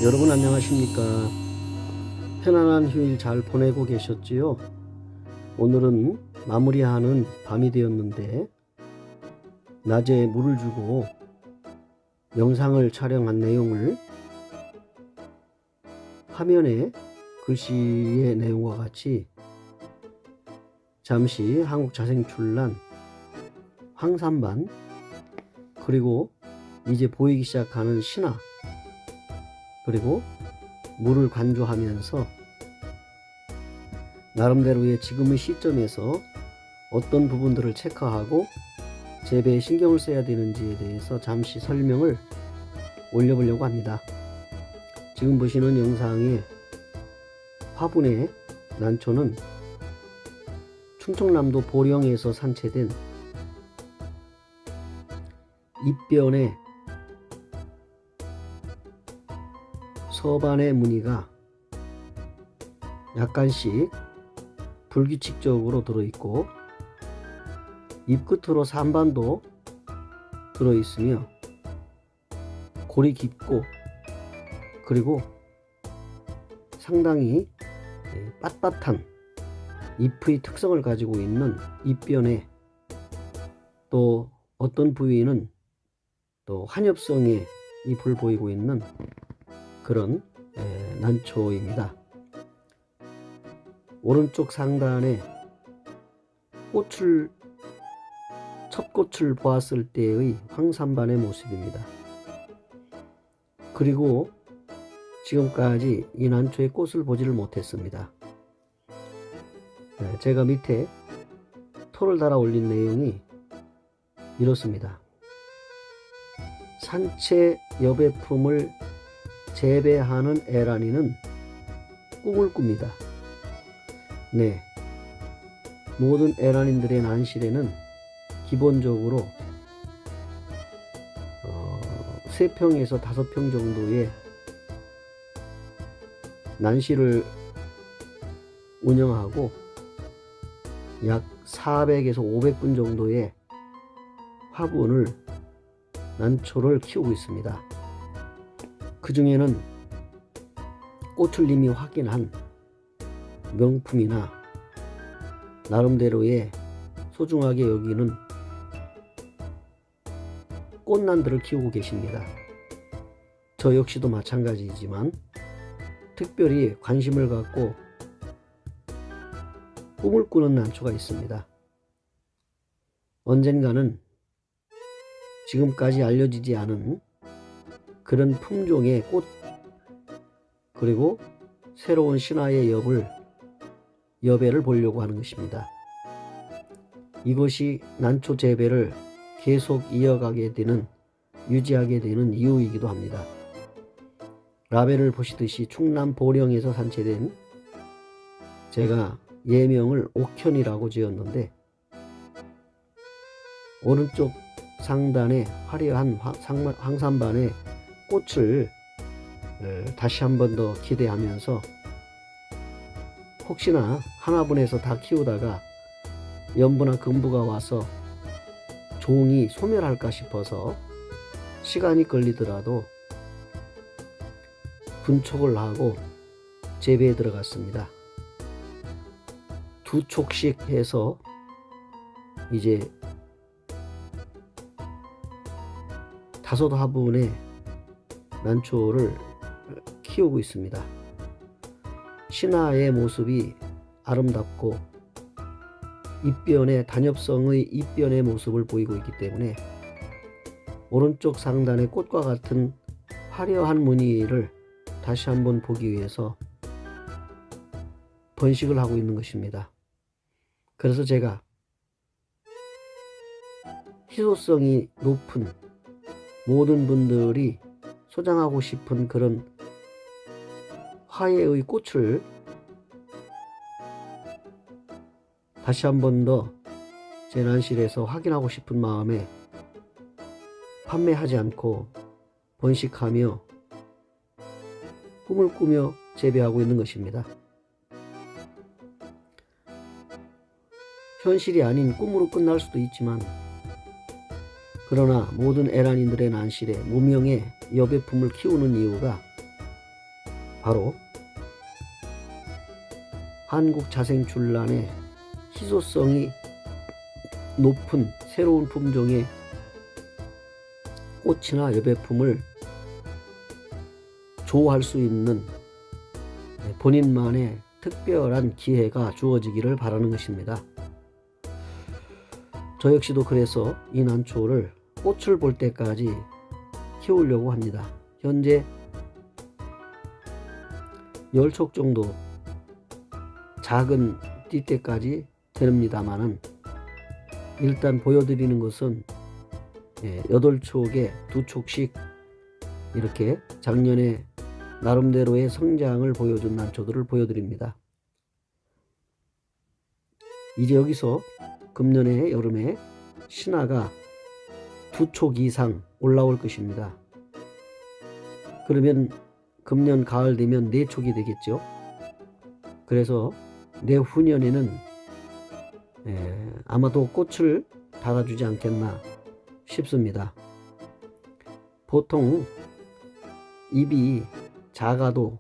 여러분 안녕하십니까? 편안한 휴일 잘 보내고 계셨지요? 오늘은 마무리하는 밤이 되었는데 낮에 물을 주고 영상을 촬영한 내용을 화면에 글씨의 내용과 같이 잠시 한국자생출란 황산반 그리고 이제 보이기 시작하는 신화 그리고 물을 간주하면서 나름대로의 지금의 시점에서 어떤 부분들을 체크하고 재배에 신경을 써야 되는지에 대해서 잠시 설명을 올려보려고 합니다. 지금 보시는 영상의 화분의 난초는 충청남도 보령에서 산채된 잎변의 서반의 무늬가 약간씩 불규칙적으로 들어있고 잎 끝으로 산반도 들어있으며 골이 깊고 그리고 상당히 빳빳한 잎의 특성을 가지고 있는 잎변에 또 어떤 부위는 또 한엽성의 잎을 보이고 있는 그런 난초입니다. 오른쪽 상단에 첫 꽃을 보았을 때의 황산반의 모습입니다. 그리고 지금까지 이 난초의 꽃을 보지를 못했습니다. 제가 밑에 토를 달아 올린 내용이 이렇습니다. 산채 여배품을 재배하는 에란이는 꿈을 꿉니다. 네, 모든 에란인들의 난실에는 기본적으로 3평에서 5평 정도의 난실을 운영하고 약 400에서 500분 정도의 화분을 난초를 키우고 있습니다. 그 중에는 꽃을 이미 확인한 명품이나 나름대로의 소중하게 여기는 꽃난들을 키우고 계십니다. 저 역시도 마찬가지지만 특별히 관심을 갖고 꿈을 꾸는 난초가 있습니다. 언젠가는 지금까지 알려지지 않은 그런 품종의 꽃 그리고 새로운 신화의 여배를 보려고 하는 것입니다. 이것이 난초 재배를 계속 유지하게 되는 이유이기도 합니다. 라벨을 보시듯이 충남 보령에서 산채된 제가 예명을 옥현이라고 지었는데 오른쪽 상단에 화려한 황산반의 꽃을 다시 한 번 더 기대하면서 혹시나 하나분에서 다 키우다가 연부나 금부가 와서 종이 소멸할까 싶어서 시간이 걸리더라도 분촉을 하고 재배에 들어갔습니다. 2촉씩 해서 이제 5 화분의 난초를 키우고 있습니다. 신화의 모습이 아름답고 잎변의 단엽성의 잎변의 모습을 보이고 있기 때문에 오른쪽 상단의 꽃과 같은 화려한 무늬를 다시 한번 보기 위해서 번식을 하고 있는 것입니다. 그래서 제가 희소성이 높은 모든 분들이 소장하고 싶은 그런 화해의 꽃을 다시 한 번 더 제 난실에서 확인하고 싶은 마음에 판매하지 않고 번식하며 꿈을 꾸며 재배하고 있는 것입니다. 현실이 아닌 꿈으로 끝날 수도 있지만 그러나 모든 에란인들의 난실에 무명의 여배품을 키우는 이유가 바로 한국 자생출란의 희소성이 높은 새로운 품종의 꽃이나 여배품을 조할 수 있는 본인만의 특별한 기회가 주어지기를 바라는 것입니다. 저 역시도 그래서 이 난초를 꽃을 볼 때까지 키우려고 합니다. 현재 10촉 정도 작은 띠때까지 됩니다만은 일단 보여드리는 것은 8촉에 2촉씩 이렇게 작년에 나름대로의 성장을 보여준 난초들을 보여드립니다. 이제 여기서 금년에 여름에 신화가 2촉 이상 올라올 것입니다. 그러면 금년 가을 되면 4촉이 되겠죠. 그래서 내후년에는 아마도 꽃을 달아주지 않겠나 싶습니다. 보통 잎이 작아도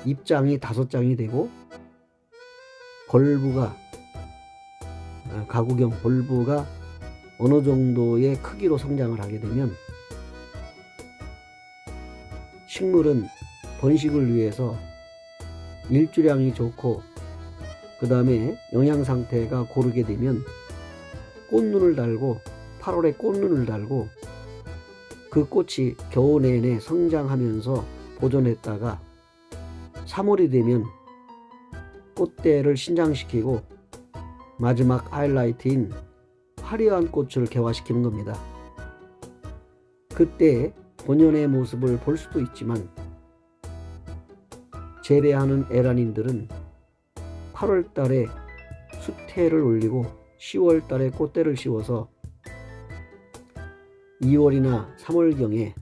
잎장이 5장이 되고 벌부가 가구경 벌부가 어느 정도의 크기로 성장을 하게 되면 식물은 번식을 위해서 일주량이 좋고 그 다음에 영양 상태가 고르게 되면 꽃눈을 달고 8월에 꽃눈을 달고 그 꽃이 겨우 내내 성장하면서 보존했다가 3월이 되면 꽃대를 신장시키고 마지막 하이라이트인 화려한 꽃을 개화시키는 겁니다. 그때 본연의 모습을 볼 수도 있지만 재배하는 에란인들은 8월 달에 수태를 올리고 10월 달에 꽃대를 씌워서 2월이나 3월경에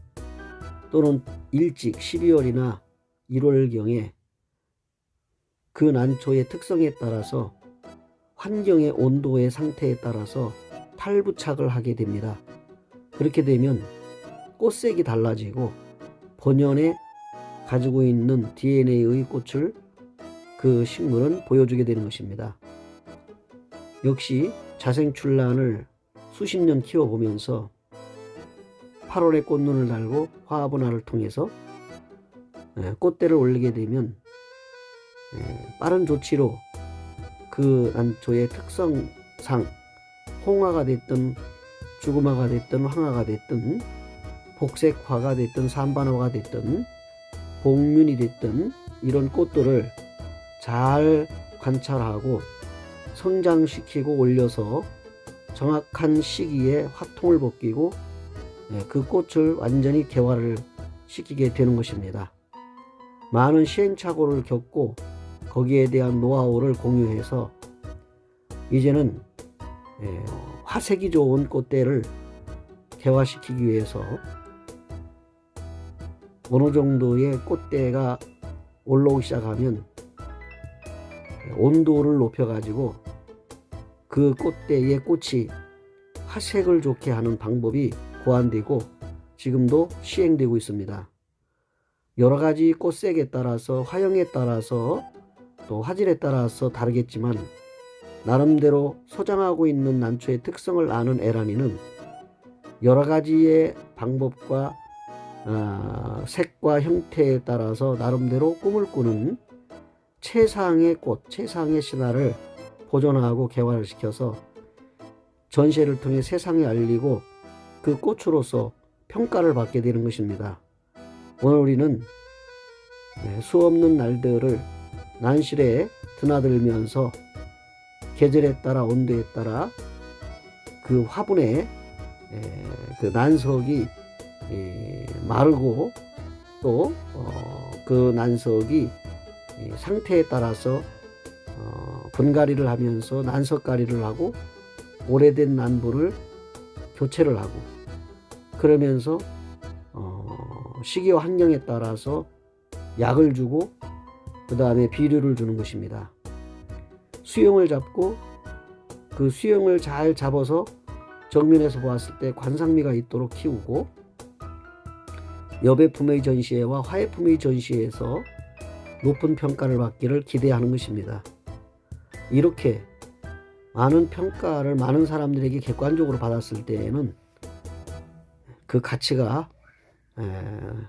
또는 일찍 12월이나 1월경에 그 난초의 특성에 따라서 환경의 온도의 상태에 따라서 탈부착을 하게 됩니다. 그렇게 되면 꽃색이 달라지고 본연에 가지고 있는 DNA의 꽃을 그 식물은 보여주게 되는 것입니다. 역시 자생출란을 수십 년 키워보면서 8월에 꽃눈을 달고 화분화를 통해서 꽃대를 올리게 되면 빠른 조치로 그 난초의 특성상 홍화가 됐든 주구마가 됐든 황화가 됐든 복색화가 됐든 산반화가 됐든 복륜이 됐든 이런 꽃들을 잘 관찰하고 성장시키고 올려서 정확한 시기에 화통을 벗기고 그 꽃을 완전히 개화를 시키게 되는 것입니다. 많은 시행착오를 겪고 거기에 대한 노하우를 공유해서 이제는 화색이 좋은 꽃대를 개화시키기 위해서 어느 정도의 꽃대가 올라오기 시작하면 온도를 높여가지고 그 꽃대의 꽃이 화색을 좋게 하는 방법이 고안되고 지금도 시행되고 있습니다. 여러 가지 꽃색에 따라서 화형에 따라서 또 화질에 따라서 다르겠지만 나름대로 소장하고 있는 난초의 특성을 아는 에란이는 여러 가지의 방법과 색과 형태에 따라서 나름대로 꿈을 꾸는 최상의 꽃, 최상의 신화를 보존하고 개화를 시켜서 전시회를 통해 세상에 알리고 그 꽃으로서 평가를 받게 되는 것입니다. 오늘 우리는 수없는 날들을 난실에 드나들면서 계절에 따라 온도에 따라 그 화분에 그 난석이 마르고 또 그 난석이 상태에 따라서 분갈이를 하면서 난석갈이를 하고 오래된 난부를 교체를 하고 그러면서 시기와 환경에 따라서 약을 주고 그 다음에 비료를 주는 것입니다. 수영을 잡고 그 수영을 잘 잡아서 정면에서 보았을 때 관상미가 있도록 키우고 여배품의 전시회와 화해품의 전시회에서 높은 평가를 받기를 기대하는 것입니다. 이렇게 많은 평가를 많은 사람들에게 객관적으로 받았을 때에는 그 가치가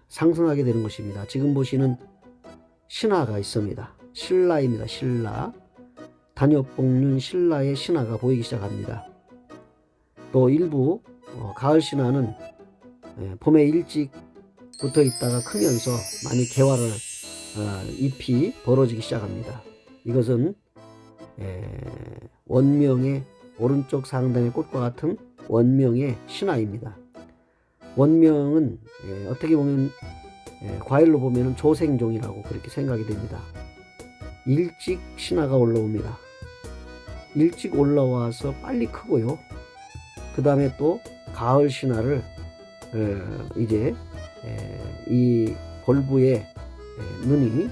상승하게 되는 것입니다. 지금 보시는 신화가 있습니다. 신라입니다. 신라. 단엽봉륜 신라의 신화가 보이기 시작합니다. 또 일부 가을 신화는 봄에 일찍 붙어 있다가 크면서 많이 개화를 잎이 벌어지기 시작합니다. 이것은 원명의 오른쪽 상단의 꽃과 같은 원명의 신화입니다. 원명은 어떻게 보면 과일로 보면 조생종이라고 그렇게 생각이 됩니다. 일찍 신화가 올라옵니다. 일찍 올라와서 빨리 크고요. 그 다음에 또 가을 신화를 이제 이 벌부의 눈이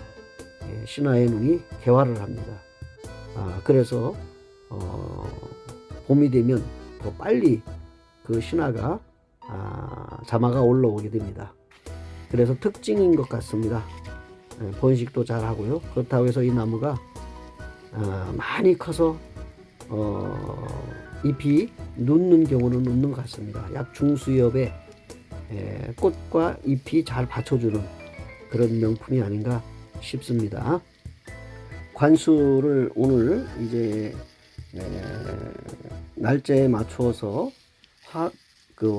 신화의 눈이 개화를 합니다. 그래서 봄이 되면 더 빨리 그 신화가 자마가 올라오게 됩니다. 그래서 특징인 것 같습니다. 번식도 잘 하고요. 그렇다고 해서 이 나무가 많이 커서 잎이 눕는 경우는 없는 것 같습니다. 약 중수엽에 꽃과 잎이 잘 받쳐주는 그런 명품이 아닌가 싶습니다. 관수를 오늘 이제 날짜에 맞추어서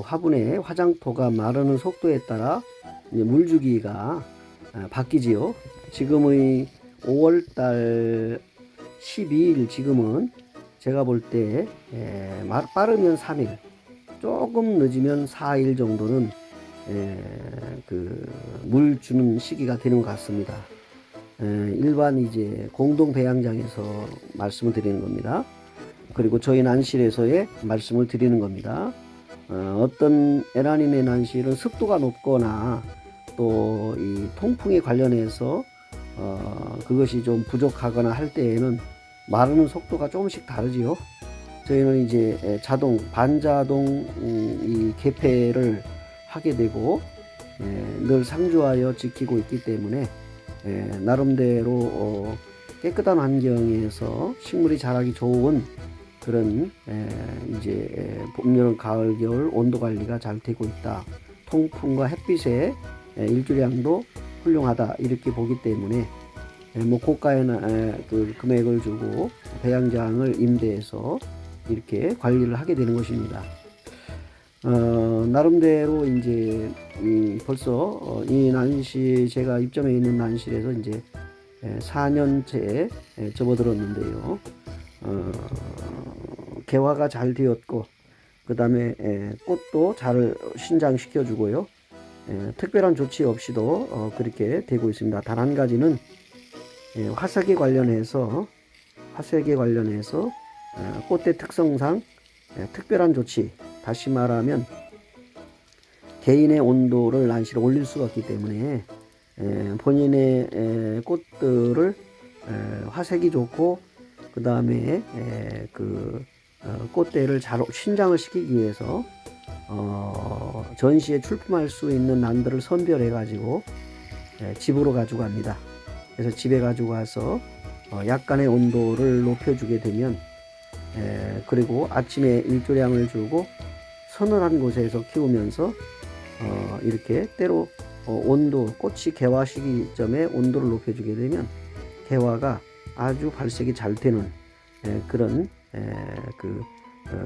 화분의 화장토가 마르는 속도에 따라 이제 물주기가 바뀌지요. 지금의 5월달 12일 지금은 제가 볼 때 빠르면 3일, 조금 늦으면 4일 정도는 물 주는 시기가 되는 것 같습니다. 일반 이제 공동 배양장에서 말씀을 드리는 겁니다. 그리고 저희 난실에서의 말씀을 드리는 겁니다. 어떤 에라님의 난실은 습도가 높거나 또 이 통풍에 관련해서 그것이 좀 부족하거나 할 때에는 마르는 속도가 조금씩 다르지요. 저희는 이제 반자동 이 개폐를 하게 되고 늘 상주하여 지키고 있기 때문에 나름대로 깨끗한 환경에서 식물이 자라기 좋은 그런 이제 봄, 여름, 가을, 겨울 온도 관리가 잘 되고 있다. 통풍과 햇빛의 일조량도 훌륭하다 이렇게 보기 때문에 뭐 고가의 그 금액을 주고 배양장을 임대해서 이렇게 관리를 하게 되는 것입니다. 나름대로 이제 벌써 이 난실 제가 입점해 있는 난실에서 이제 4년째 접어들었는데요. 개화가 잘 되었고 그 다음에 꽃도 잘 신장시켜 주고요. 특별한 조치 없이도 그렇게 되고 있습니다. 단 한 가지는 화색에 관련해서 꽃대 특성상 특별한 조치, 다시 말하면 개인의 온도를 난실에 올릴 수가 없기 때문에 본인의 꽃들을 화색이 좋고 그 다음에 꽃대를 잘 신장을 시키기 위해서 전시에 출품할 수 있는 난들을 선별해 가지고 집으로 가지고 갑니다. 그래서 집에 가지고 가서 약간의 온도를 높여주게 되면 그리고 아침에 일조량을 주고 서늘한 곳에서 키우면서 이렇게 때로 꽃이 개화 시기점에 온도를 높여주게 되면 개화가 아주 발색이 잘 되는 그런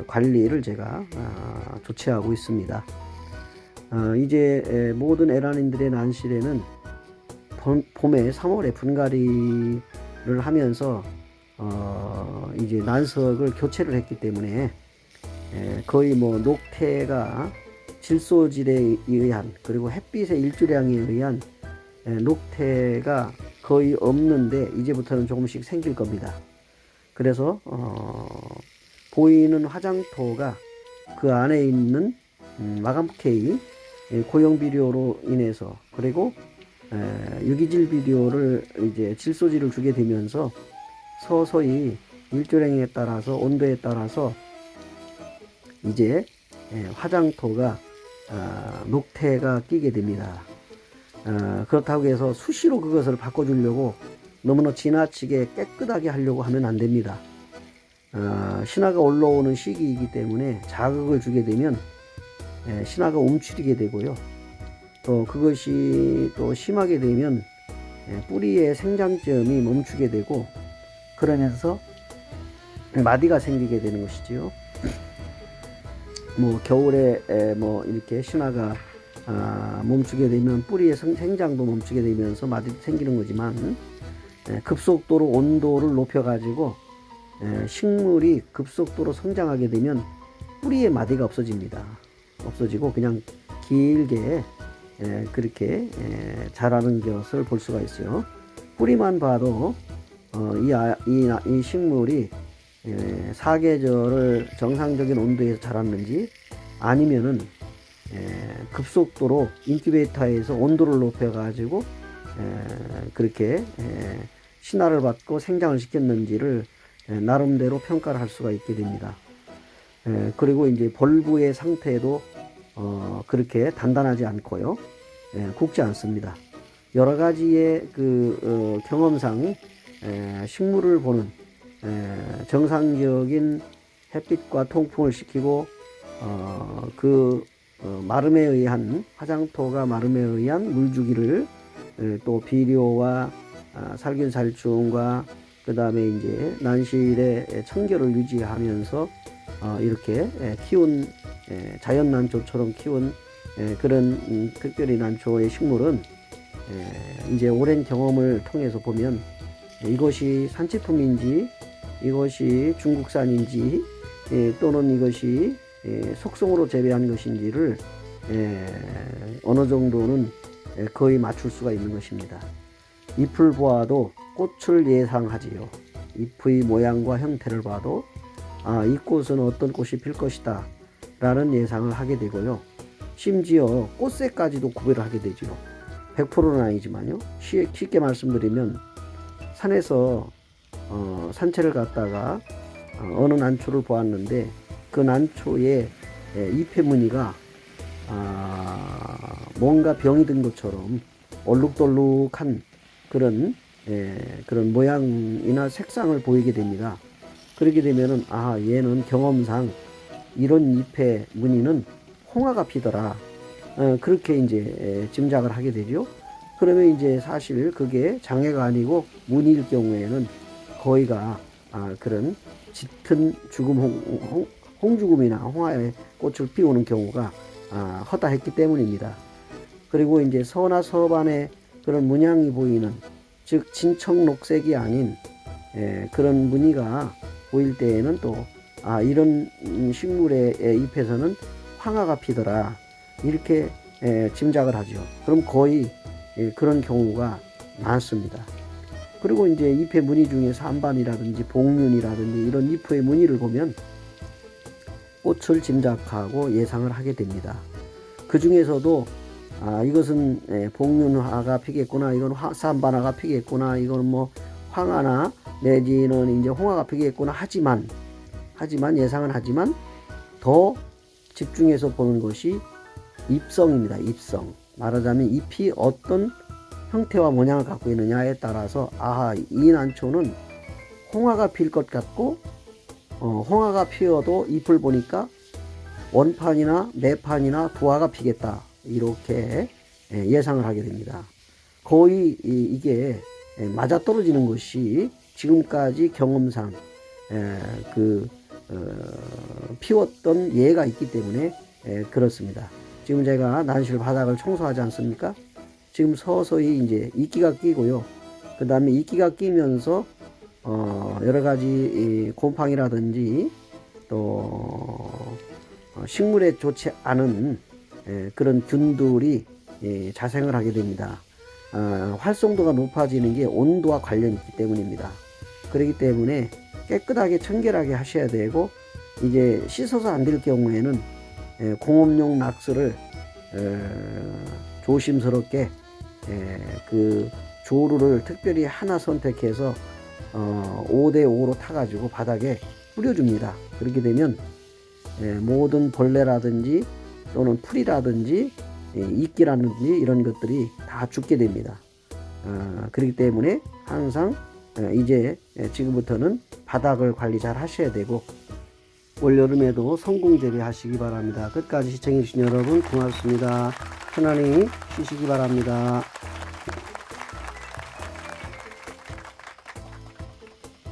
관리를 제가 조치하고 있습니다. 이제 모든 에라님들의 난실에는 봄에 3월에 분갈이를 하면서 이제 난석을 교체를 했기 때문에 거의 뭐 녹태가 질소질에 의한 그리고 햇빛의 일조량에 의한 녹태가 거의 없는데 이제부터는 조금씩 생길 겁니다. 그래서 보이는 화장토가 그 안에 있는 마감케이 고형 비료로 인해서 그리고 유기질 비료를 이제 질소질을 주게 되면서 서서히 일조량에 따라서 온도에 따라서 이제 화장토가 녹태가 끼게 됩니다. 그렇다고 해서 수시로 그것을 바꿔주려고 너무나 지나치게 깨끗하게 하려고 하면 안 됩니다. 신화가 올라오는 시기이기 때문에 자극을 주게 되면 신화가 움츠리게 되고요. 또 그것이 또 심하게 되면 뿌리의 생장점이 멈추게 되고, 그러면서 마디가 생기게 되는 것이지요. 뭐 겨울에 뭐 이렇게 신화가 멈추게 되면 뿌리의 생장도 멈추게 되면서 마디도 생기는 거지만, 급속도로 온도를 높여 가지고 식물이 급속도로 성장하게 되면 뿌리의 마디가 없어집니다. 없어지고 그냥 길게 그렇게 자라는 것을 볼 수가 있어요. 뿌리만 봐도 이 식물이 사계절을 정상적인 온도에서 자랐는지, 아니면은 급속도로 인큐베이터에서 온도를 높여 가지고 그렇게 신화를 받고 생장을 시켰는지를 나름대로 평가를 할 수가 있게 됩니다. 그리고 이제 벌브의 상태도 그렇게 단단하지 않고요, 굵지 않습니다. 여러 가지의 경험상 식물을 보는 정상적인 햇빛과 통풍을 시키고 마름에 의한, 화장토가 마름에 의한 물주기를, 또 비료와 살균 살충과 그 다음에 이제 난실의 청결을 유지하면서 이렇게 키운 자연 난초처럼 키운 그런 특별히 난초의 식물은 이제 오랜 경험을 통해서 보면 이것이 산치품인지, 이것이 중국산인지, 또는 이것이 속성으로 재배한 것인지를 어느 정도는 거의 맞출 수가 있는 것입니다. 잎을 보아도 꽃을 예상하지요. 잎의 모양과 형태를 봐도 이 꽃은 어떤 꽃이 필 것이다 라는 예상을 하게 되고요. 심지어 꽃새까지도 구별을 하게 되죠. 100%는 아니지만요. 쉽게 말씀드리면, 산에서 산책을 갔다가 어느 난초를 보았는데, 그 난초의 잎의 무늬가 뭔가 병이 든 것처럼 얼룩덜룩한 그런 모양이나 색상을 보이게 됩니다. 그렇게 되면은 얘는 경험상 이런 잎의 무늬는 홍화가 피더라, 그렇게 이제 짐작을 하게 되죠. 그러면 이제 사실 그게 장애가 아니고 무늬일 경우에는 거의가 그런 짙은 죽음, 홍죽음이나 홍화의 꽃을 피우는 경우가 허다했기 때문입니다. 그리고 이제 서나 서반의 그런 문양이 보이는, 즉 진청 녹색이 아닌 그런 무늬가 보일 때에는 또 이런 식물의 잎에서는 황화가 피더라, 이렇게 짐작을 하죠. 그럼 거의 그런 경우가 많습니다. 그리고 이제 잎의 무늬 중에 산반이라든지 복륜이라든지 이런 잎의 무늬를 보면 꽃을 짐작하고 예상을 하게 됩니다. 그 중에서도 이것은 복륜화가 피겠구나, 이건 산반화가 피겠구나, 이건 뭐 황화나 내지는 이제 홍화가 피겠구나 하지만 예상은 하지만 더 집중해서 보는 것이 잎성입니다. 잎성. 말하자면 잎이 어떤 형태와 모양을 갖고 있느냐에 따라서 이 난초는 홍화가 필 것 같고, 홍화가 피어도 잎을 보니까 원판이나 매판이나 두화가 피겠다, 이렇게 예상을 하게 됩니다. 거의 이게 맞아떨어지는 것이 지금까지 경험상 피웠던 예가 있기 때문에 그렇습니다. 지금 제가 난실 바닥을 청소하지 않습니까? 지금 서서히 이제 이끼가 끼고요. 그 다음에 이끼가 끼면서 여러 가지 곰팡이라든지 또 식물에 좋지 않은 그런 균들이 자생을 하게 됩니다. 활성도가 높아지는 게 온도와 관련이 있기 때문입니다. 그렇기 때문에 깨끗하게 청결하게 하셔야 되고, 이제 씻어서 안 될 경우에는 공업용 락스를 조심스럽게 그 조루를 특별히 하나 선택해서 5대5로 타가지고 바닥에 뿌려줍니다. 그렇게 되면 모든 벌레라든지 또는 풀이라든지 이끼라든지 이런 것들이 다 죽게 됩니다. 그렇기 때문에 항상 이제 지금부터는 바닥을 관리 잘 하셔야 되고, 올여름에도 성공 재배하시기 바랍니다. 끝까지 시청해 주신 여러분 고맙습니다. 편안히 쉬시기 바랍니다.